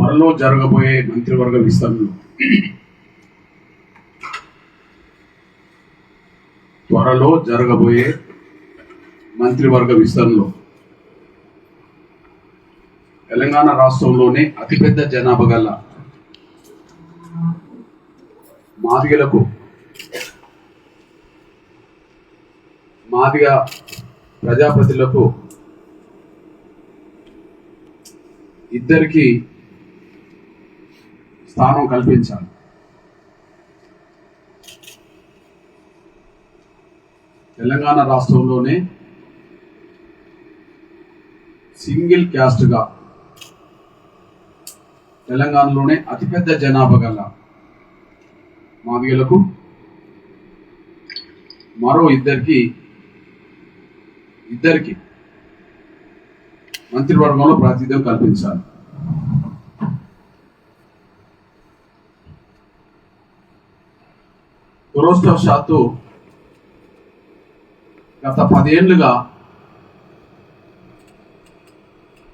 త్వరలో జరగబోయే మంత్రివర్గ విస్తరణలో తెలంగాణ రాష్ట్రంలోనే అతిపెద్ద జనాభా గల మాదిగ ప్రజాప్రతినిధులకు ఇద్దరికి స్థానం కల్పించాలి. తెలంగాణ రాష్ట్రంలోనే సింగిల్ క్యాస్ట్గా తెలంగాణలోనే అతిపెద్ద జనాభా గల మాదిగలకు మరో ఇద్దరికి మంత్రివర్గంలో ప్రాతినిధ్యం కల్పించాలి. దురదృష్టవశాత్తు గత 10 ఏళ్లుగా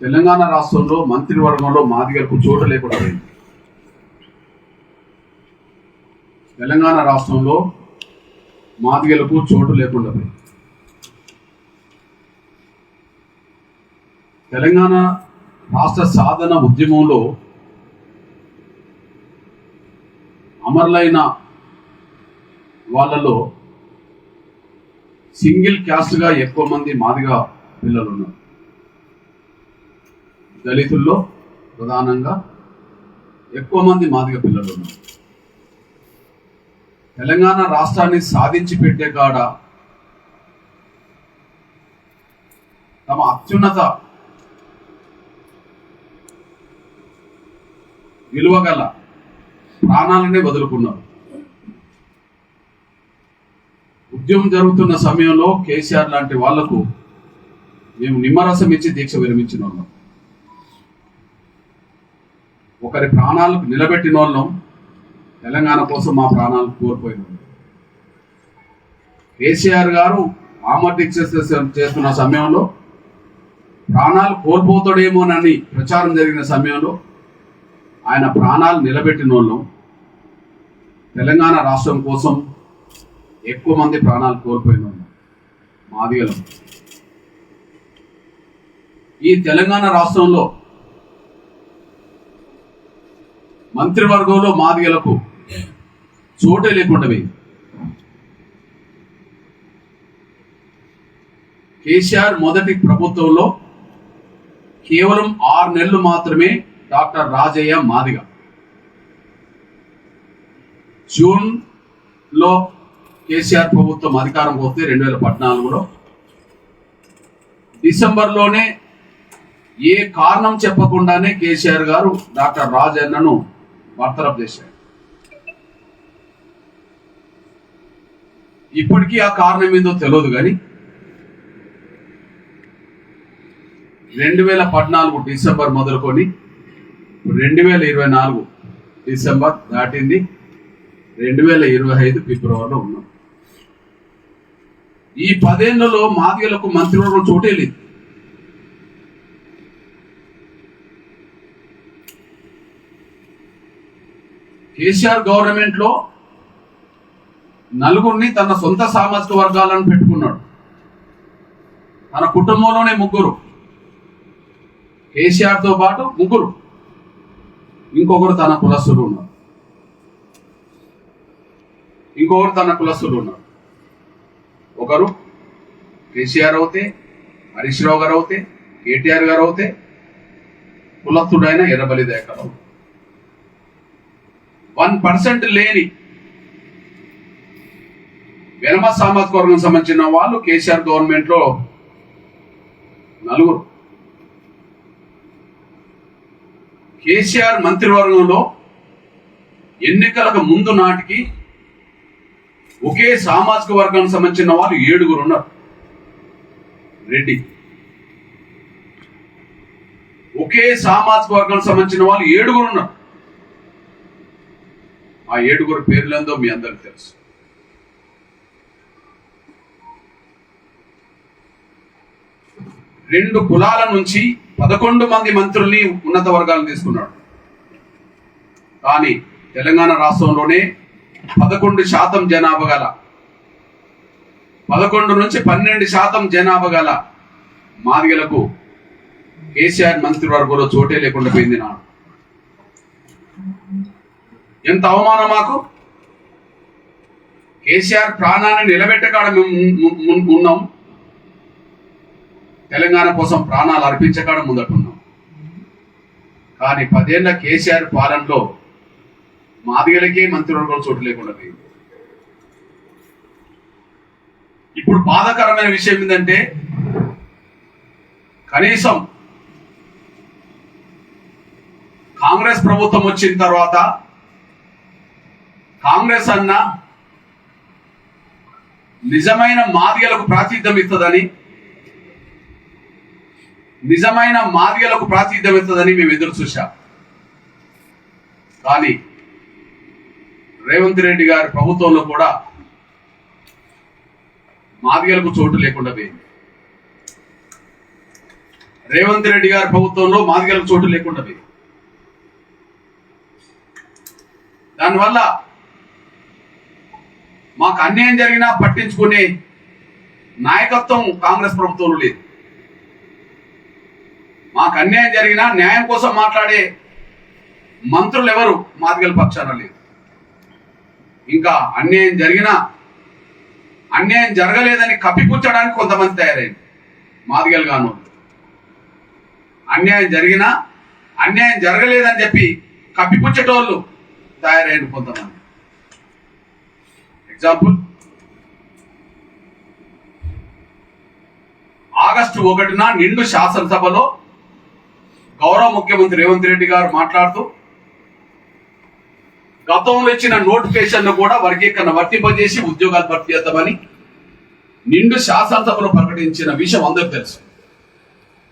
తెలంగాణ రాష్ట్రంలో మంత్రివర్గంలో మాదిగలకు చోటు లేకుండా పోయింది. తెలంగాణ రాష్ట్రంలో మాదిగలకు చోటు లేకుండా పోయింది. తెలంగాణ రాష్ట్ర సాధన ఉద్యమంలో అమరులైన వాళ్ళలో సింగిల్ క్యాస్ట్గా ఎక్కువ మంది మాదిగ పిల్లలు ఉన్నారు. దళితుల్లో ప్రధానంగా ఎక్కువ మంది మాదిగ పిల్లలు ఉన్నారు. తెలంగాణ రాష్ట్రాన్ని సాధించి పెట్టే కాడ తమ అత్యున్నత విలువగల ప్రాణాలనే వదులుకున్నారు. ఉద్యమం జరుగుతున్న సమయంలో కేసీఆర్ లాంటి వాళ్లకు మేము నిమ్మరసం ఇచ్చి దీక్ష విరమించిన వాళ్ళం. ఒకరి ప్రాణాలకు నిలబెట్టిన వాళ్ళం. తెలంగాణ కోసం మా ప్రాణాలు కోల్పోయిన వాళ్ళం. కేసీఆర్ గారు ఆమర దీక్ష చేస్తున్న సమయంలో ప్రాణాలు కోల్పోతాడేమోనని ప్రచారం జరిగిన సమయంలో ఆయన ప్రాణాలు నిలబెట్టిన వాళ్ళం. తెలంగాణ రాష్ట్రం కోసం ఎక్కువ మంది ప్రాణాలు కోల్పోయిన వాళ్ళం మాదిగలం. ఈ తెలంగాణ రాష్ట్రంలో మంత్రివర్గంలో మాదిగలకు చోటే లేకుండా పోయింది. కేసీఆర్ మొదటి ప్రభుత్వంలో కేవలం 6 నెలలు మాత్రమే డాక్టర్ రాజయ్య మాదిగ. జూన్లో కేసీఆర్ ప్రభుత్వం అధికారం వస్తే 2014లో డిసెంబర్లోనే ఏ కారణం చెప్పకుండానే కేసీఆర్ గారు డాక్టర్ రాజన్నను బర్తరఫ్ చేశారు. ఇప్పటికీ ఆ కారణం ఏందో తెలియదు. కానీ 2014 డిసెంబర్ మొదలుకొని 2024 డిసెంబర్ దాటింది. 2025 ఫిబ్రవరిలో ఉన్నాం. ఈ 10 ఏళ్లలో మాదిగలకు మంత్రివర్గం చోటే లేదు. కేసీఆర్ గవర్నమెంట్ లో నలుగురిని తన సొంత సామాజిక వర్గాలను పెట్టుకున్నాడు. తన కుటుంబంలోనే 3, కేసీఆర్తో పాటు 3, ఇంకొకరు తన కులస్తులు ఉన్నారు. ఒకరు కేసీఆర్ అవుతే, హరీష్ రావు గారు అవుతే, కేటీఆర్ గారు అవుతే, కులస్తుడైన ఎర్రబలి దయాకర్ 1% లేని వెనమ సామాజిక వర్గం సంబంధించిన వాళ్ళు కేసీఆర్ గవర్నమెంట్ లో 4. కేసీఆర్ మంత్రివర్గంలో ఎన్నికలకు ముందు నాటికి ఒకే సామాజిక వర్గానికి సంబంధించిన వాళ్ళు 7 ఉన్నారు. రెడ్డి ఒకే సామాజిక వర్గానికి సంబంధించిన వాళ్ళు 7 ఉన్నారు. ఆ 7 పేర్లేందో మీ అందరికి తెలుసు. రెండు కులాల నుంచి 11 మంది మంత్రుల్ని ఉన్నత వర్గాలను తీసుకున్నాడు. కానీ తెలంగాణ రాష్ట్రంలోనే 11% జనాభా గల 11 నుంచి 12% జనాభా గల మాదిగలకు కేసీఆర్ మంత్రివర్గంలో చోటే లేకుండా పోయింది నాడు. ఎంత అవమానం మాకు. కేసీఆర్ ప్రాణాన్ని నిలబెట్టకాడ మేము ఉన్నాం, తెలంగాణ కోసం ప్రాణాలు అర్పించకాడ ముందటున్నాం. కానీ 10 ఏళ్ల కేసీఆర్ పాలనలో మాదిగలకే మంత్రివర్గంలో చోటు లేకుండా పోయింది. ఇప్పుడు బాధాకరమైన విషయం ఏంటంటే కనీసం కాంగ్రెస్ ప్రభుత్వం వచ్చిన తర్వాత కాంగ్రెస్ అన్న నిజమైన మాదిగలకు ప్రాతినిధ్యం ఇస్తుందని మేము ఎదురు చూశాం. కానీ రేవంత్ రెడ్డి గారి ప్రభుత్వంలో కూడా మాదిగలకు చోటు లేకుండా పోయింది. రేవంత్ రెడ్డి గారి ప్రభుత్వంలో మాదిగలకు చోటు లేకుండా పోయింది. దానివల్ల మాకు అన్యాయం జరిగినా పట్టించుకునే నాయకత్వం కాంగ్రెస్ ప్రభుత్వంలో లేదు. మాకు అన్యాయం జరిగినా న్యాయం కోసం మాట్లాడే మంత్రులు ఎవరు మాదిగల పక్షాన లేదు. ఇంకా అన్యాయం జరగలేదని కప్పిపుచ్చడానికి కొంతమంది తయారైంది మాదిగలు గాను. అన్యాయం జరగలేదని చెప్పి కప్పిపుచ్చేటోళ్ళు తయారైన కొంతమంది. ఎగ్జాంపుల్, ఆగస్టు 1న నిండు శాసనసభలో గౌరవ ముఖ్యమంత్రి రేవంత్ రెడ్డి గారు మాట్లాడుతూ గతంలో ఇచ్చిన నోటిఫికేషన్ కూడా వర్గీకరణ వర్తింపజేసి ఉద్యోగాలు భర్తీ చేద్దామని నిండు శాసనసభలో ప్రకటించిన విషయం అందరికీ తెలుసు.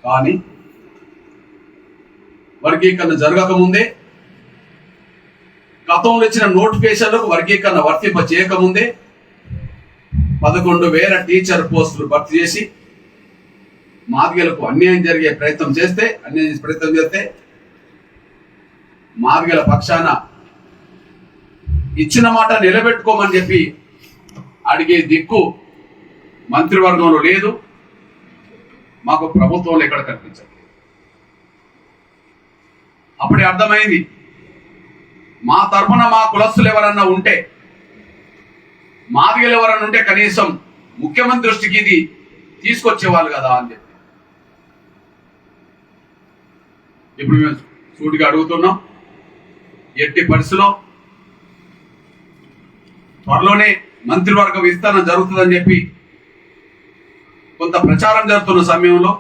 కానీ వర్గీకరణ జరగకముందే, గతంలో ఇచ్చిన నోటిఫికేషన్లకు వర్గీకరణ వర్తింప చేయకముందే 11,000 టీచర్ పోస్టులు భర్తీ చేసి మాదిగలకు అన్యాయం జరిగే ప్రయత్నం చేస్తే మాదిగల పక్షాన ఇచ్చిన మాట నిలబెట్టుకోమని చెప్పి అడిగే దిక్కు మంత్రివర్గంలో లేదు, మాకు ప్రభుత్వంలో ఎక్కడ కనిపించదు. అప్పుడే అర్థమైంది మా తరఫున మా కులస్తులు ఎవరన్నా ఉంటే, మాదిగలు ఎవరన్నా ఉంటే కనీసం ముఖ్యమంత్రి దృష్టికి ఇది తీసుకొచ్చేవాళ్ళు కదా అని చెప్పి. ఇప్పుడు మేము సూటిగా అడుగుతున్నాం, ఎట్టి పరిస్థితిలో త్వరలోనే మంత్రివర్గ విస్తరణ జరుగుతుందని చెప్పి కొంత ప్రచారం జరుగుతున్న సమయంలో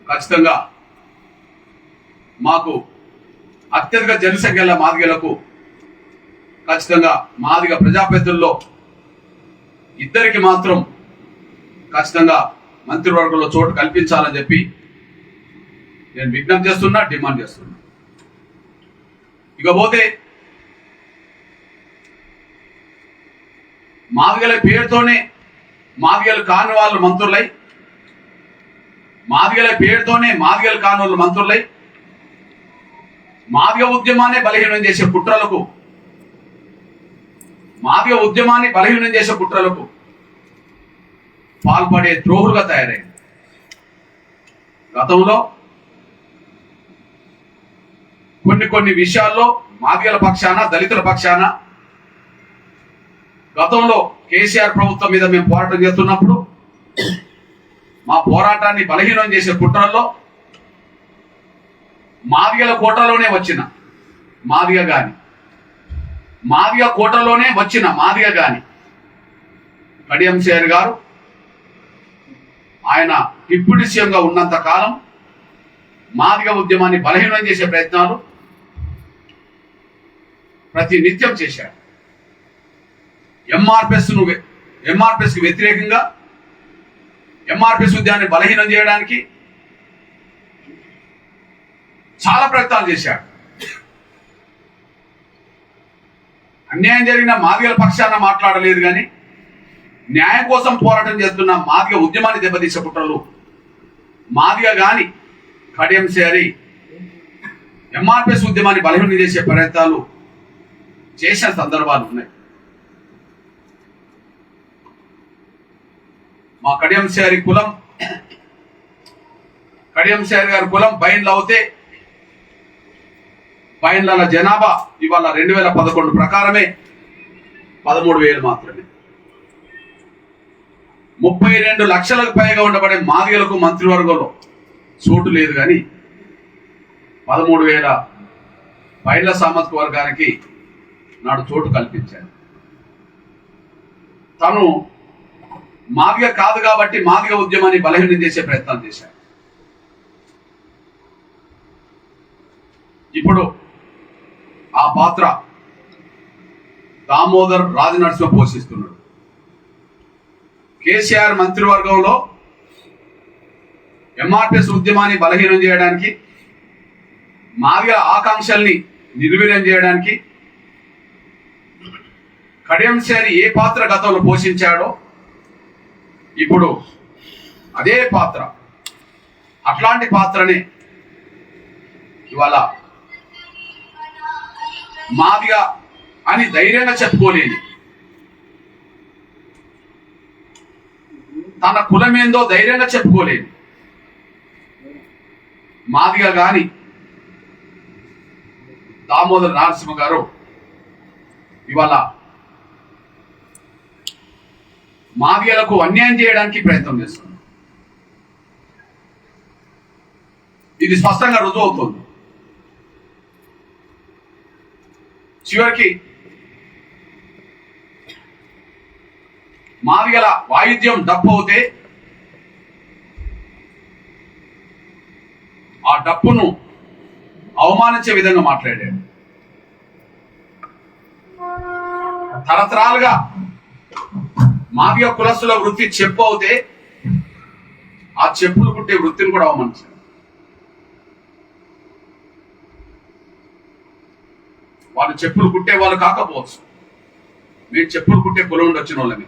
ఖచ్చితంగా మాకు అత్యధిక జనసంఖ్య గల మాదిగలకు ఖచ్చితంగా మాదిగ ప్రజాప్రతినిధుల్లో ఇద్దరికి మాత్రం ఖచ్చితంగా మంత్రివర్గంలో చోటు కల్పించాలని చెప్పి నేను విజ్ఞప్తి చేస్తున్నా, డిమాండ్ చేస్తున్నా. ఇకపోతే మాదిగల పేరుతోనే మాదిగలు కాని వాళ్ళు మంత్రులై, మాదిగల పేరుతోనే మాదిగలు కాని వాళ్ళు మంత్రులై మాదిగ ఉద్యమాన్ని బలహీనం చేసే కుట్రలకు పాల్పడే ద్రోహులుగా తయారైంది. గతంలో కొన్ని విషయాల్లో మాదిగల పక్షాన, దళితుల పక్షాన గతంలో కేసీఆర్ ప్రభుత్వం మీద మేము పోరాటం చేస్తున్నప్పుడు మా పోరాటాన్ని బలహీనం చేసే కుట్రల్లో మాదిగల కోటలోనే వచ్చిన మాదిగ గాని కడియం శ్రీహరి గారు ఆయన డిప్యూటీ సీఎంగా ఉన్నంత కాలం మాదిగ ఉద్యమాన్ని బలహీనం చేసే ప్రయత్నాలు ప్రతి నిత్యం చేశాడు. ఎంఆర్పిఎస్ కి వ్యతిరేకంగా ఎంఆర్పిఎస్ ఉద్యమాన్ని బలహీనం చేయడానికి చాలా ప్రయత్నాలు చేశాడు. అన్యాయం జరిగిన మాదిగల పక్షాన మాట్లాడలేదు, కానీ న్యాయం కోసం పోరాటం చేస్తున్న మాదిగ ఉద్యమాన్ని దెబ్బతీసే కుట్రలు మాదిగ గాని కడియం శ్రీహరి ఎంఆర్పిఎస్ ఉద్యమాన్ని బలహీనం చేసే ప్రయత్నాలు చేసిన సందర్భాలు ఉన్నాయి. మా కడియం శ్రీ గారి కులం బైన్లు అవుతే బైన్ల జనాభా ఇవాళ 2011 ప్రకారమే 13,000 మాత్రమే. 32 లక్షలకు పైగా ఉండబడే మాదిగలకు మంత్రివర్గంలో చోటు లేదు, కానీ 13,000 బైన్ల సామాజిక వర్గానికి నాడు చోటు కల్పించాడు. తను మాదిగ కాదు కాబట్టి మాదిగ ఉద్యమాన్ని బలహీనం చేసే ప్రయత్నం చేశాడు. ఇప్పుడు ఆ పాత్ర దామోదర్ రాజనరసింహ పోషిస్తున్నాడు. కేసీఆర్ మంత్రివర్గంలో ఎంఆర్పిఎస్ ఉద్యమాన్ని బలహీనం చేయడానికి, మాదిగ ఆకాంక్షల్ని నిర్వీర్యం చేయడానికి కడియం శ్రీ ఏ పాత్ర గతంలో పోషించాడో ఇప్పుడు అదే పాత్ర, అట్లాంటి పాత్రనే ఇవాళ మాదిగా అని ధైర్యంగా చెప్పుకోలేని, తన కులమేందో ధైర్యంగా చెప్పుకోలేని మాదిగా గాని దామోదర్ నరసింహ గారు ఇవాళ మాదిగలకు అన్యాయం చేయడానికి ప్రయత్నం చేస్తున్నారు. ఇది స్పష్టంగా రుజువు అవుతుంది. చివరికి మాదిగల వాయిద్యం డప్పు అవుతే ఆ డప్పును అవమానించే విధంగా మాట్లాడాడు. తరతరాలుగా మాదిగ కులస్తుల వృత్తి చెప్పు అవుతే ఆ చెప్పులు కుట్టే వృత్తిని కూడా అవమానించాడు. వాళ్ళు చెప్పులు కుట్టే వాళ్ళు కాకపోవచ్చు, మేము చెప్పులు కుట్టే కులం ఉండి వచ్చిన వాళ్ళని.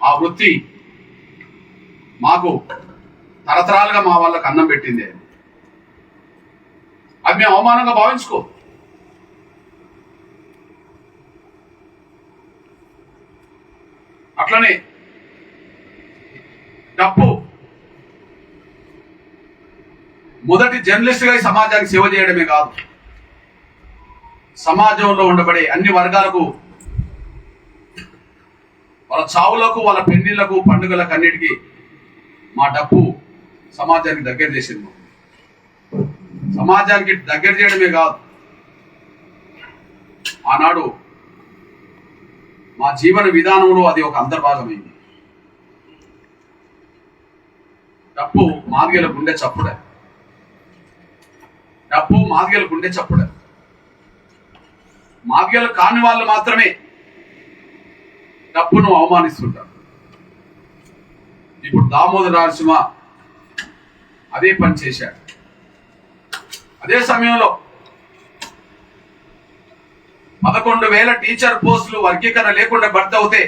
ఆ వృత్తి మాకు తరతరాలుగా మా వాళ్ళకి అన్నం పెట్టిందే, అది మేము అవమానంగా భావించుకో. అట్లనే డప్పు మొదటి జర్నలిస్ట్గా సమాజానికి సేవ చేయడమే కాదు, సమాజంలో ఉండబడే అన్ని వర్గాలకు, వాళ్ళ చావులకు, వాళ్ళ పెళ్లిళ్లకు, పండుగలకు అన్నిటికీ మా డప్పు సమాజానికి దగ్గర చేసింది. సమాజానికి దగ్గర చేయడమే కాదు, ఆనాడు మా జీవన విధానంలో అది ఒక అంతర్భాగమైంది. డప్పు మాదిగల గుండె చప్పుడే, డప్పు మాదిగల గుండె చప్పుడే. మాదిగలు కాని వాళ్ళు మాత్రమే డప్పును అవమానిస్తుంటారు. ఇప్పుడు దామోదర్ నరసింహ అదే పని చేశాడు. అదే సమయంలో 11,000 టీచర్ పోస్టులు వర్గీకరణ లేకుండా భర్తీ అవుతే,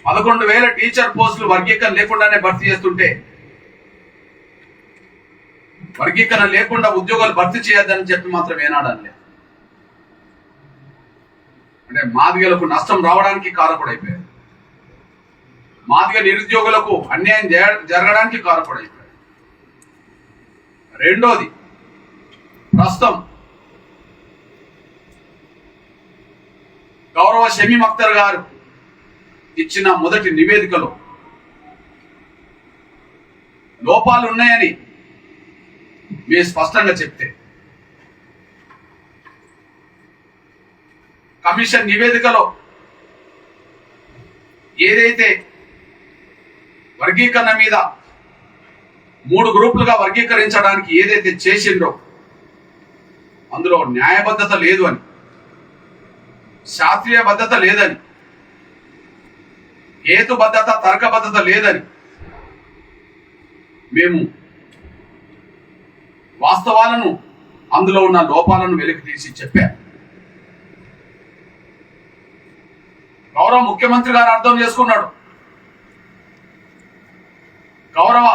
11,000 టీచర్ పోస్టులు వర్గీకరణ లేకుండానే భర్తీ చేస్తుంటే, వర్గీకరణ లేకుండా ఉద్యోగాలు భర్తీ చేయొద్దని చెప్పి మాత్రం ఏనాడలే. అంటే మాదిగలకు నష్టం రావడానికి కారకుడైపోయారు, మాదిగ నిరుద్యోగులకు అన్యాయం జరగడానికి కారకుడైపోయారు. రెండోది, ప్రస్తుతం గౌరవ షమీం అఖ్తర్ గారు ఇచ్చిన మొదటి నివేదికలో లోపాలు ఉన్నాయని మీరు స్పష్టంగా చెప్తే, కమిషన్ నివేదికలో ఏదైతే వర్గీకరణ మీద 3 గ్రూపులుగా వర్గీకరించడానికి ఏదైతే చేసిండ్రో అందులో న్యాయబద్ధత లేదు అని, శాస్త్రీయ బద్ధత లేదని, హేతుబద్ధత తర్కబద్ధత లేదని మేము వాస్తవాలను, అందులో ఉన్న లోపాలను వెలికి తీసి చెప్పారు. గౌరవ ముఖ్యమంత్రి గారు అర్థం చేసుకున్నాడు, గౌరవ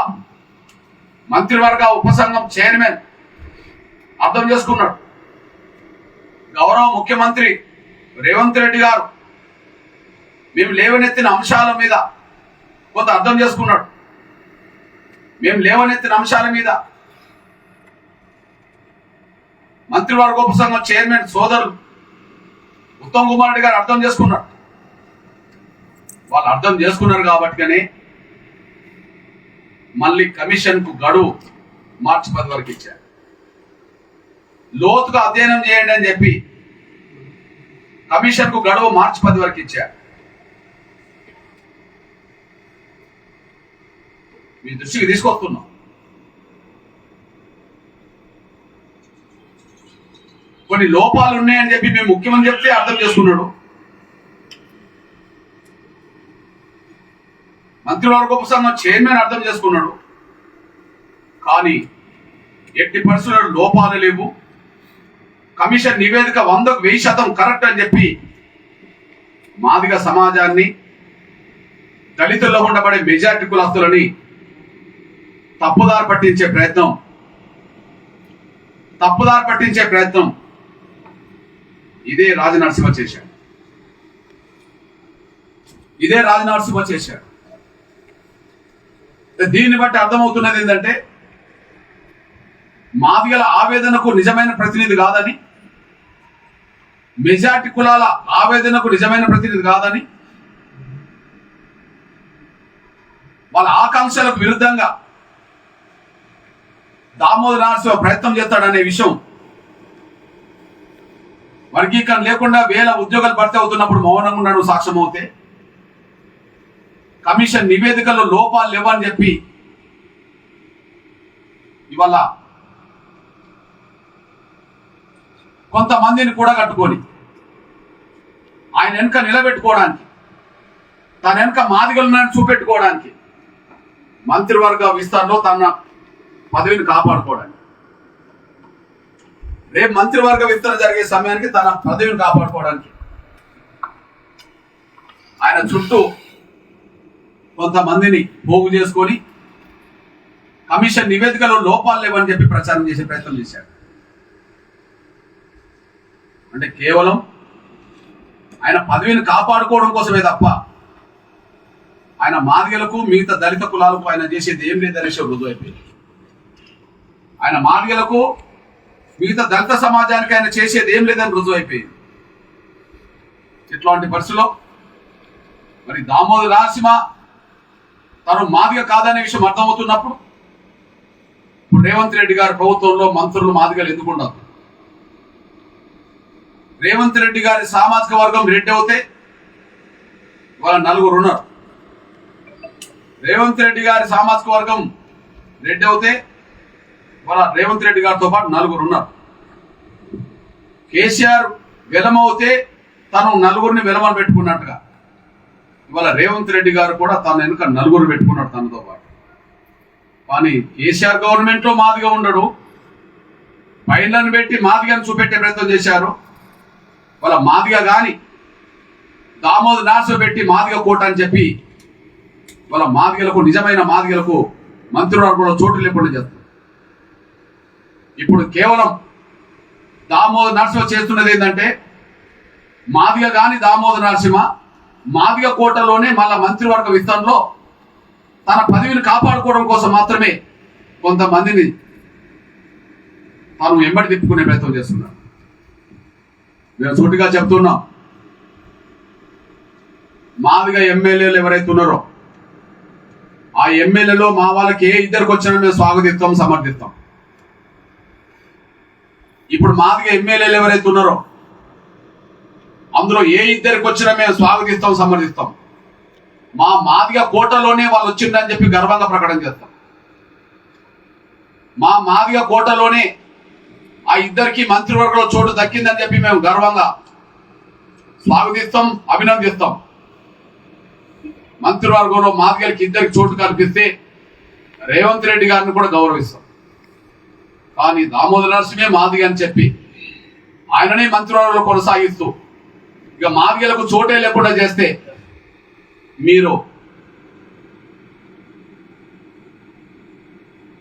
మంత్రివర్గ ఉపసంఘం చైర్మన్ అర్థం చేసుకున్నాడు. గౌరవ ముఖ్యమంత్రి రేవంత్ రెడ్డి గారు మేము లేవనెత్తిన అంశాల మీద కొంత అర్థం చేసుకున్నాడు. మేము లేవనెత్తిన అంశాల మీద మంత్రివర్గ ఉపసంఘం చైర్మన్ సోదరులు ఉత్తమ్ కుమార్ రెడ్డి గారు అర్థం చేసుకున్నారు. వాళ్ళు అర్థం చేసుకున్నారు కాబట్టిగానే మళ్ళీ కమిషన్ కు గడువు మార్చి 10 వరకు ఇచ్చారు. లోతుగా అధ్యయనం చేయండి అని చెప్పి కమిషన్ కు గడువు మార్చి 10 వరకు ఇచ్చారు. మీ దృష్టికి తీసుకొస్తున్నాం. కొన్ని లోపాలు ఉన్నాయని చెప్పి మేము ముఖ్యమంత్రి చెప్తే అర్థం చేసుకున్నాడు. మంత్రివర్గ ఉపసంఘం చైర్మన్ అర్థం చేసుకున్నాడు. కానీ ఎట్టి పరిస్థితుల్లో లోపాలు లేవు, కమిషన్ నివేదిక 100కు 1000% కరెక్ట్ అని చెప్పి మాదిగ సమాజాన్ని, దళితుల్లో ఉండబడే మెజారిటీ కులస్తులని తప్పుదారి పట్టించే ప్రయత్నం ఇదే రాజనరసింహ చేశాడు. దీన్ని బట్టి అర్థమవుతున్నది ఏంటంటే మాదిగల ఆవేదనకు నిజమైన ప్రతినిధి కాదని, మెజార్టీ కులాల ఆవేదనకు నిజమైన ప్రతినిధి కాదని, వాళ్ళ ఆకాంక్షలకు విరుద్ధంగా దామోదర నరసింహ ప్రయత్నం చేస్తాడనే విషయం, వర్గీకరణ లేకుండా 1000 ఉద్యోగాలు భర్తీ అవుతున్నప్పుడు మౌనంగా ఉన్నాడు సాక్ష్యం అవుతే, కమిషన్ నివేదికలో లోపాలు లేవని చెప్పి ఇవాళ కొంతమందిని కూడా కట్టుకొని ఆయన వెనుక నిలబెట్టుకోవడానికి, తన వెనుక మాదిగలను చూపెట్టుకోవడానికి, మంత్రివర్గ విస్తరణలో తన పదవిని కాపాడుకోవడానికి, రేపు మంత్రివర్గ విస్తరణ జరిగే సమయానికి తన పదవిని కాపాడుకోవడానికి ఆయన చుట్టూ కొంతమందిని పోగు చేసుకొని కమిషన్ నివేదికలో లోపాలు లేవని చెప్పి ప్రచారం చేసే ప్రయత్నం చేశాడు. అంటే కేవలం ఆయన పదవిని కాపాడుకోవడం కోసమే తప్ప ఆయన మాదిగలకు, మిగతా దళిత కులాలకు ఆయన చేసేది ఏం లేదనే రుజువు అయిపోయింది. ఆయన మాదిగలకు, మిగతా దళిత సమాజానికి ఆయన చేసేది ఏం లేదని రుజువు అయిపోయింది. ఇట్లాంటి పరిస్థితుల్లో మరి దామోదర నరసింహ తను మాదిగ కాదనే విషయం అర్థమవుతున్నప్పుడు ఇప్పుడు రేవంత్ రెడ్డి గారి ప్రభుత్వంలో మంత్రులు మాదిగలు ఎందుకు ఉండదు? రేవంత్ రెడ్డి గారి సామాజిక వర్గం రెడ్డి అవుతే వాళ్ళ 4 ఉన్నారు. రేవంత్ రెడ్డి గారి సామాజిక వర్గం రెడ్డి అవుతే వాళ్ళ రేవంత్ రెడ్డి గారితో పాటు 4 ఉన్నారు. కేసీఆర్ వెలమవుతే తను 4 వెలమని పెట్టుకున్నట్టుగా ఇవాళ రేవంత్ రెడ్డి గారు కూడా తన వెనుక 4 పెట్టుకున్నాడు తనతో పాటు. కానీ కేసీఆర్ గవర్నమెంట్ లో మాదిగా ఉండడు, పైలను పెట్టి మాదిగని చూపెట్టే ప్రయత్నం చేశారు. వాళ్ళ మాదిగా కానీ దామోదర నరసింహ పెట్టి మాదిగ కోట అని చెప్పి వాళ్ళ మాదిగలకు, నిజమైన మాదిగలకు మంత్రివర్గంలో చోటు లేకుండా చేస్తారు. ఇప్పుడు కేవలం దామోదర నరసింహ చేస్తున్నది ఏంటంటే మాదిగ కానీ దామోదర నరసింహ మాదిగ కోటలోనే మళ్ళా మంత్రివర్గ విస్తరణలో తన పదవిని కాపాడుకోవడం కోసం మాత్రమే కొంతమందిని తాను వెంబడి తిప్పుకునే ప్రయత్నం చేస్తున్నారు. మేము సూటిగా చెప్తున్నాం, మాదిగా ఎమ్మెల్యేలు ఎవరైతే ఉన్నారో ఆ ఎమ్మెల్యేలో మా వాళ్ళకి ఏ ఇద్దరికి వచ్చినా మేము స్వాగతిస్తాం, సమర్థిస్తాం. ఇప్పుడు మాదిగా ఎమ్మెల్యేలు ఎవరైతే ఉన్నారో అందులో ఏ ఇద్దరికి వచ్చినా మేము స్వాగతిస్తాం, సమర్థిస్తాం. మా మాదిగ కోటలోనే వాళ్ళు వచ్చిందని చెప్పి గర్వంగా ప్రకటన చేస్తాం. మా మాదిగ కోటలోనే ఆ ఇద్దరికి మంత్రివర్గంలో చోటు దక్కిందని చెప్పి మేము గర్వంగా స్వాగతిస్తాం, అభినందిస్తాం. మంత్రివర్గంలో మాదిగలకి ఇద్దరికి చోటు కల్పిస్తే రేవంత్ రెడ్డి గారిని కూడా గౌరవిస్తాం. కానీ దామోదర నరసింహే మాదిగ అని చెప్పి ఆయననే మంత్రివర్గంలో కొనసాగిస్తూ ఇక మాదిగలకు చోటే లేకుండా చేస్తే మీరు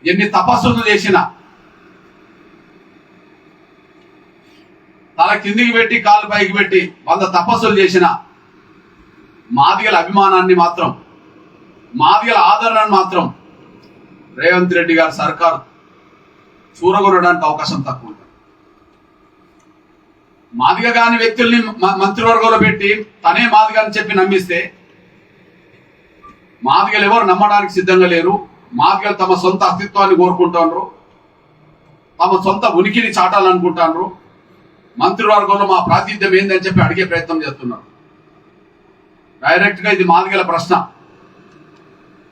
ఎన్ని తపస్సులు చేసినా, తల కిందికి పెట్టి కాలు పైకి పెట్టి 100 తపస్సులు చేసిన మాదిగల అభిమానాన్ని మాత్రం, మాదిగల ఆదరణను మాత్రం రేవంత్ రెడ్డి గారి సర్కారు చూరగొనడానికి అవకాశం తక్కువ ఉంటుంది. మాదిగ కాని వ్యక్తుల్ని మంత్రివర్గంలో పెట్టి తనే మాదిగ అని చెప్పి నమ్మిస్తే మాదిగలు ఎవరు నమ్మడానికి సిద్ధంగా లేరు. మాదిగలు తమ సొంత అస్తిత్వాన్ని కోరుకుంటున్నారు, తమ సొంత ఉనికిని చాటాలనుకుంటున్నారు. మంత్రివర్గంలో మా ప్రాతినిధ్యం ఏందని చెప్పి అడిగే ప్రయత్నం చేస్తున్నారు. డైరెక్ట్ గా ఇది మాదిగల ప్రశ్న,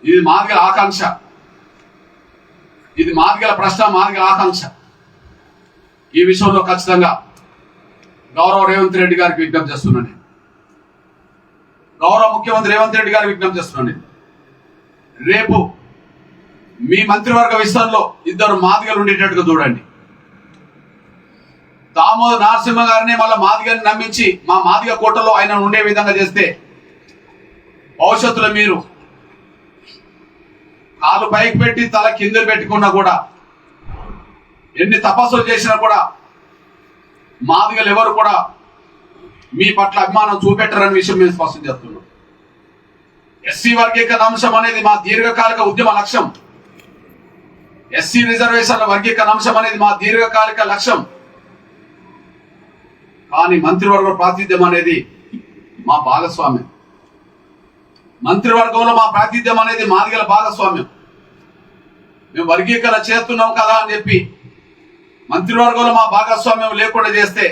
ఇది మాదిగల ఆకాంక్ష, ఇది మాదిగల ప్రశ్న, మాదిగల ఆకాంక్ష. ఈ విషయంలో ఖచ్చితంగా గౌరవ రేవంత్ రెడ్డి గారికి విజ్ఞప్తి చేస్తున్నాను. గౌరవ ముఖ్యమంత్రి రేవంత్ రెడ్డి గారికి విజ్ఞప్తి చేస్తున్నాను. రేపు మీ మంత్రివర్గ విషయంలో 2 మాదిగలు ఉండేటట్టుగా చూడండి. దామోదర్ నరసింహ గారిని మళ్ళీ మాదిగని నమ్మించి మా మాదిగ కోటలో ఆయన ఉండే విధంగా చేస్తే భవిష్యత్తులో మీరు కాలు పైకి పెట్టి తల కిందలు పెట్టుకున్నా కూడా, ఎన్ని తపస్సులు చేసినా కూడా మాదిగలు ఎవరు కూడా మీ పట్ల అభిమానం చూపెట్టరని విషయం మేము స్పష్టం చేస్తున్నాం. ఎస్సీ వర్గీకరణ అంశం అనేది మా దీర్ఘకాలిక ఉద్యమ లక్ష్యం. ఎస్సీ రిజర్వేషన్ల వర్గీకరణ అంశం అనేది మా దీర్ఘకాలిక లక్ష్యం. కానీ మంత్రివర్గ ప్రాతినిధ్యం అనేది మా భాగస్వామ్యం. మంత్రివర్గంలో మా ప్రాతినిధ్యం అనేది మాదిగల భాగస్వామ్యం. మేము వర్గీకరణ చేస్తున్నాం కదా అని చెప్పి మంత్రివర్గంలో మా భాగస్వామ్యం లేకుండా చేస్తే,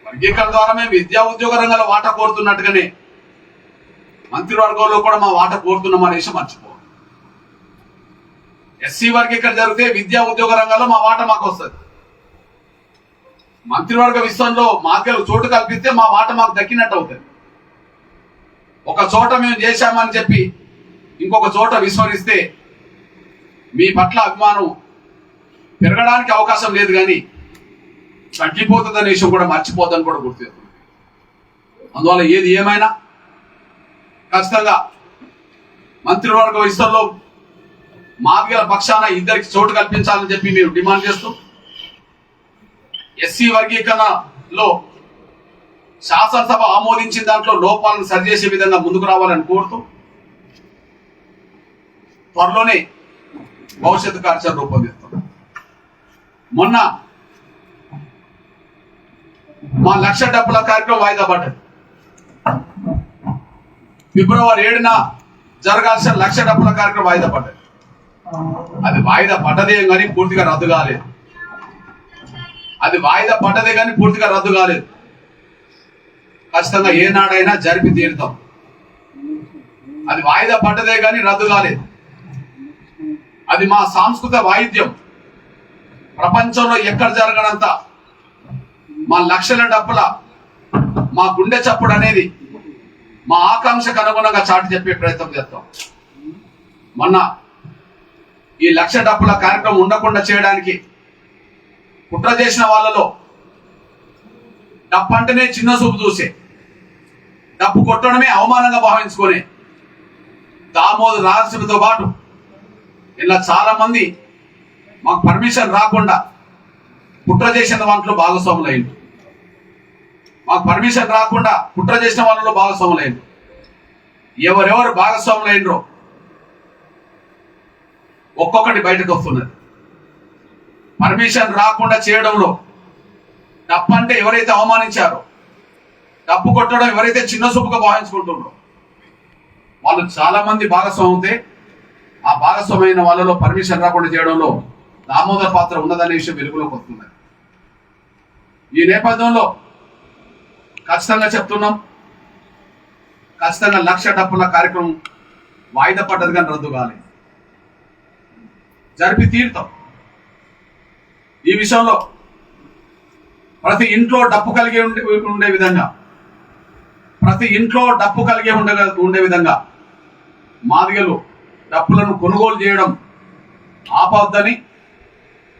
వర్గీకరణ ద్వారా మేము విద్యా ఉద్యోగ రంగంలో వాటా కోరుతున్నట్టుగానే మంత్రివర్గంలో కూడా మా వాటా కోరుతున్నాం అనే విషయం మర్చిపోవాలి. ఎస్సీ వర్గీకరణ జరిగితే విద్యా ఉద్యోగ రంగంలో మా వాటా మాకు వస్తుంది. మంత్రివర్గ విషయంలో మాదిగలు చోటు కల్పిస్తే మా వాటా మాకు దక్కినట్టు అవుతుంది. ఒక చోట మేము చేశామని చెప్పి ఇంకొక చోట విస్మరిస్తే మీ పట్ల అభిమానం పెరగడానికి అవకాశం లేదు, కానీ తగ్గిపోతుంది అనే విషయం కూడా మర్చిపోద్దని కూడా గుర్తు. అందువల్ల ఏది ఏమైనా ఖచ్చితంగా మంత్రివర్గ విషయంలో మాదిగల పక్షాన 2 చోటు కల్పించాలని చెప్పి మేము డిమాండ్ చేస్తూ, ఎస్సీ వర్గీకరణలో శాసనసభ ఆమోదించిన దాంట్లో లోపాలను సరిచేసే విధంగా ముందుకు రావాలని కోరుతూ త్వరలోనే భవిష్యత్తు కార్యాచరణ రూపొందిస్తాం. మొన్న మా 1,00,000 డబ్బుల కార్యక్రమం వాయిదా పడ్డది. ఫిబ్రవరి 7న జరగాల్సిన 1,00,000 డబ్బుల కార్యక్రమం వాయిదా పడ్డది. అది వాయిదా పడ్డదే కానీ పూర్తిగా రద్దు కాలేదు. అది వాయిదా పడ్డదే కానీ పూర్తిగా రద్దు కాలేదు. ఖచ్చితంగా ఏనాడైనా జరిపి తీరుతాం. అది వాయిదా పడ్డదే కానీ రద్దు కాలేదు. అది మా సాంస్కృతిక వాయిద్యం. ప్రపంచంలో ఎక్కడ జరగనంత మా 1,00,000 డబ్బుల మా గుండె చప్పుడు అనేది మా ఆకాంక్షకు అనుగుణంగా చాటి చెప్పే ప్రయత్నం చేస్తాం. మొన్న ఈ 1,00,000 డబ్బుల కార్యక్రమం ఉండకుండా చేయడానికి కుట్ర చేసిన వాళ్ళలో డప్పు అంటేనే చిన్న చూపు చూసే, డప్పు కొట్టడమే అవమానంగా భావించుకొని దామోదర్ నరసింహతో పాటు ఇలా చాలా మంది మాకు పర్మిషన్ రాకుండా కుట్ర చేసిన వాటిలో భాగస్వాములు అయింది. మాకు పర్మిషన్ రాకుండా కుట్ర చేసిన వాళ్ళలో భాగస్వాములు అయింది. ఎవరెవరు భాగస్వాములు అయినరో ఒక్కొక్కటి బయటకు వస్తున్నది. పర్మిషన్ రాకుండా చేయడంలో డప్పు అంటే ఎవరైతే అవమానించారో, డప్పు కొట్టడం ఎవరైతే చిన్న చూపుగా భావించుకుంటున్నారో వాళ్ళు చాలా మంది భాగస్వామి అవుతే, ఆ భాగస్వామైన వాళ్ళలో పర్మిషన్ రాకుండా చేయడంలో దామోదర్ పాత్ర ఉన్నదనే విషయం వెలుగులోకి వస్తున్నది. ఈ నేపథ్యంలో ఖచ్చితంగా చెప్తున్నాం, ఖచ్చితంగా 1,00,000 డబ్బుల కార్యక్రమం వాయిదా పడ్డది కానీ రద్దు కాలేదు. జరిపి తీరుతాం. ఈ విషయంలో ప్రతి ఇంట్లో డప్పు కలిగి ఉండే విధంగా, ప్రతి ఇంట్లో డప్పు కలిగి ఉండే విధంగా మాదిగలు డప్పులను కొనుగోలు చేయడం ఆపవద్దని,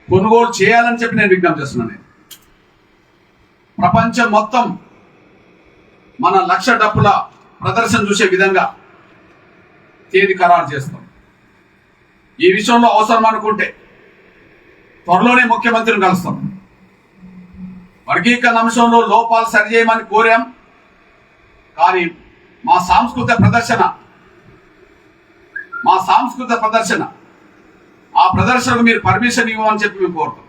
కొనుగోలు చేయాలని చెప్పి నేను విజ్ఞప్తి చేస్తున్నాను. ప్రపంచం మొత్తం మన 1,00,000 డప్పుల ప్రదర్శన చూసే విధంగా తేదీ ఖరారు చేస్తాం. ఈ విషయంలో అవసరం అనుకుంటే త్వరలోనే ముఖ్యమంత్రిని కలుస్తాం. వర్గీకరణ అంశంలో లోపాలు సరిచేయమని కోరాం. కానీ మా సాంస్కృతిక ప్రదర్శన ఆ ప్రదర్శనకు మీరు పర్మిషన్ ఇవ్వమని చెప్పి మేము కోరుతాం.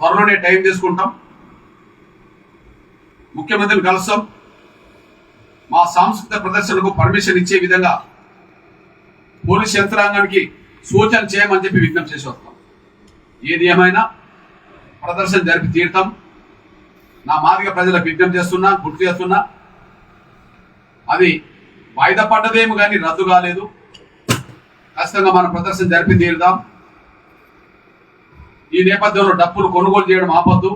త్వరలోనే టైం తీసుకుంటాం, ముఖ్యమంత్రిని కలుస్తాం. మా సాంస్కృతిక ప్రదర్శనకు పర్మిషన్ ఇచ్చే విధంగా పోలీస్ యంత్రాంగానికి సూచన చేయమని చెప్పి విజ్ఞప్తి చేసి వస్తాం. ఏది ఏమైనా ప్రదర్శన జరిపి తీరుతాం. నా మాదిగ ప్రజలకు విజ్ఞప్తి చేస్తున్నా, గుర్తు చేస్తున్నా, అది వాయిదా పడ్డదేమో కానీ రద్దు కాలేదు. ఖచ్చితంగా మన ప్రదర్శన జరిపి తీరుదాం. ఈ నేపథ్యంలో డబ్బులు కొనుగోలు చేయడం ఆపద్దు.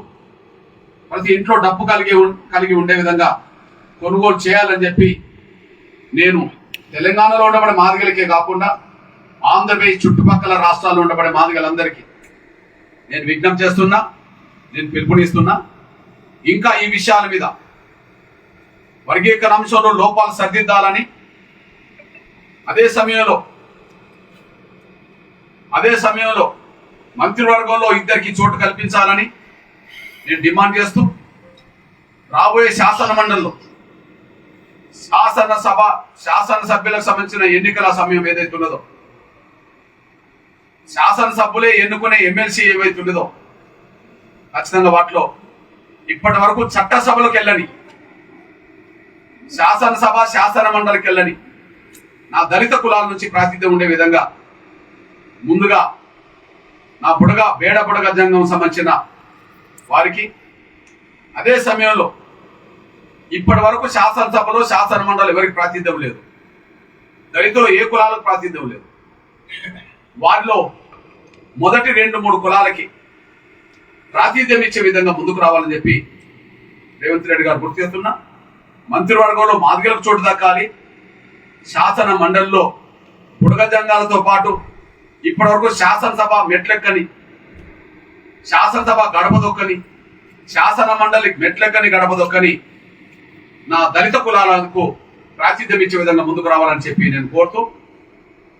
ప్రతి ఇంట్లో డబ్బు కలిగి ఉండే విధంగా కొనుగోలు చేయాలని చెప్పి నేను తెలంగాణలో ఉండబడే మాదిగలకే కాకుండా ఆంధ్రప్రదేశ్ చుట్టుపక్కల రాష్ట్రాల్లో ఉండబడే మాదిగలందరికీ నేను విజ్ఞప్తి చేస్తున్నా, నేను పిలుపునిస్తున్నా. ఇంకా ఈ విషయాల మీద వర్గీకరణ అంశంలో లోపాలు సరిదిద్దాలని, అదే సమయంలో మంత్రివర్గంలో ఇద్దరికి చోటు కల్పించాలని నేను డిమాండ్ చేస్తూ, రాబోయే శాసన మండలిలో శాసనసభ్యులకు సంబంధించిన ఎన్నికల సమయం ఏదైతే ఉన్నదో, శాసనసభ్యులే ఎన్నుకునే ఎమ్మెల్సీ ఏవైతే ఉన్నదో, ఖచ్చితంగా వాటిలో ఇప్పటి వరకు చట్టసభలకు వెళ్ళని, శాసన మండలికి వెళ్ళని నా దళిత కులాల నుంచి ప్రాతినిధ్యం ఉండే విధంగా ముందుగా నా బేడ బుడగ జంగం సంబంధించిన వారికి, అదే సమయంలో ఇప్పటి వరకు శాసనసభలో శాసన మండలి ఎవరికి ప్రాతినిధ్యం లేదు, దళితులు ఏ కులాలకు ప్రాతినిధ్యం లేదు, వారిలో మొదటి 2-3 కులాలకి ప్రాతినిధ్యం ఇచ్చే విధంగా ముందుకు రావాలని చెప్పి రేవంత్ రెడ్డి గారు గుర్తు చేస్తున్నా. మంత్రివర్గంలో మాదిగలకు చోటు దక్కాలి. శాసన మండలిలో బుడగ జంగాలతో పాటు ఇప్పటివరకు శాసనసభ మెట్లెక్కని, శాసనసభ గడప దొక్కని, శాసన మండలి మెట్లెక్కని గడప దొక్కని నా దళిత కులాలకు ప్రాతినిధ్యం ఇచ్చే విధంగా ముందుకు రావాలని చెప్పి నేను కోరుతూ,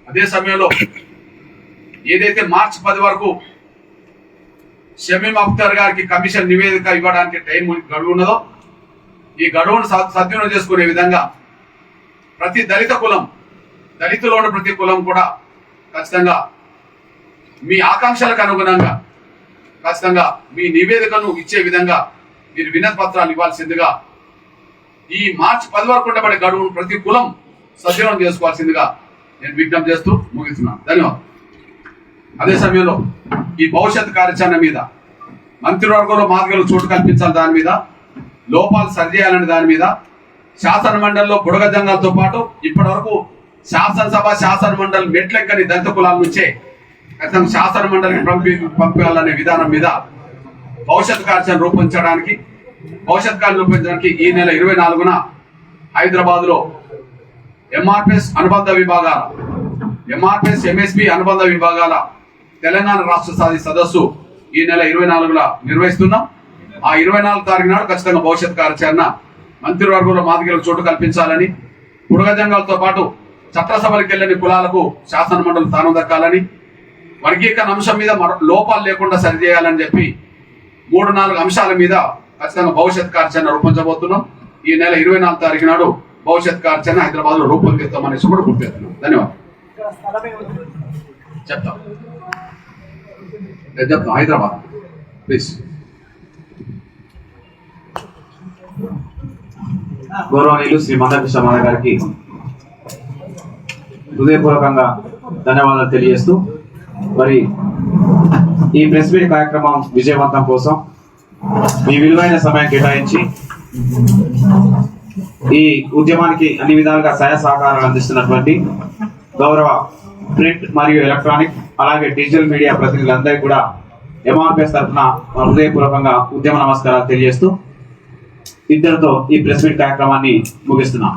అదే సమయంలో ఏదైతే మార్చి 10 వరకు షమీం అఖ్తర్ గారికి కమిషన్ నివేదిక ఇవ్వడానికి టైం గడువు ఉన్నదో, ఈ గడువును సద్వినియోగం చేసుకునే విధంగా ప్రతి దళితులో ఉన్న ప్రతి కులం కూడా ఖచ్చితంగా మీ ఆకాంక్షలకు అనుగుణంగా ఖచ్చితంగా మీ నివేదికను ఇచ్చే విధంగా మీరు వినతి పత్రాలు ఇవ్వాల్సిందిగా, ఈ మార్చి 10 వరకు ఉండబడే గడువును ప్రతి కులం సద్వినియోగం చేసుకోవాల్సిందిగా నేను విజ్ఞప్తి చేస్తూ ముగిస్తున్నాను. ధన్యవాదాలు. అదే సమయంలో ఈ భవిష్యత్ కార్యాచరణ మీద, మంత్రివర్గంలో మాదిగలు చోటు కల్పించాలి దాని మీద, లోపాలు సరిచేయాలని దాని మీద, శాసన మండలిలో బుడగ జంగాలతో పాటు ఇప్పటి వరకు శాసన మండలి మెట్లెక్కని దళిత కులాల నుంచే ఖచ్చితంగా శాసన మండలికి పంపించాలనే విధానం మీద భవిష్యత్ కార్యాచరణ రూపొందించడానికి ఈ నెల 24న హైదరాబాద్లో ఎంఆర్పిఎస్ ఎంఎస్పి అనుబంధ విభాగాల తెలంగాణ రాష్ట్ర స్థాయి సదస్సు ఈ నెల 24న నిర్వహిస్తున్నాం. ఆ 24 తారీఖు నాడు ఖచ్చితంగా భవిష్యత్ కార్యాచరణ మంత్రివర్గంలో మాదిగలకు చోటు కల్పించాలని, బుడగ జంగాలతో పాటు చట్టసభలకు వెళ్ళని కులాలకు శాసన మండలి స్థానం దక్కాలని, వర్గీకరణ అంశం మీద లోపాలు లేకుండా సరిచేయాలని చెప్పి 3-4 అంశాల మీద ఖచ్చితంగా భవిష్యత్ కార్యాచరణ రూపొందించబోతున్నాం. ఈ నెల 24 తారీఖు నాడు భవిష్యత్ కార్యాచరణ హైదరాబాద్ లో రూపొందిస్తామనేసి కూడా గుర్తు చేస్తున్నాం. ధన్యవాదాలు. చెప్తాం హైదరాబాద్ ప్లీజ్. గౌరవనీయులు శ్రీ మందకృష్ణ మాధవ్ గారికి హృదయపూర్వకంగా ధన్యవాదాలు తెలియజేస్తూ, మరి ఈ ప్రెస్ మీట్ కార్యక్రమం విజయవంతం కోసం మీ విలువైన సమయం కేటాయించి ఈ ఉద్యమానికి అన్ని విధాలుగా సహాయ సహకారాలు అందిస్తున్నటువంటి గౌరవ ప్రింట్ మరియు ఎలక్ట్రానిక్ అలాగే డిజిటల్ మీడియా ప్రతినిధులందరికీ కూడా ఎంఆర్పిఎస్ తరఫున హృదయపూర్వకంగా ఉద్యమ నమస్కారాలు తెలియజేస్తూ ఇంతటితో ఈ ప్రెస్ మీట్ కార్యక్రమాన్ని ముగిస్తున్నాం.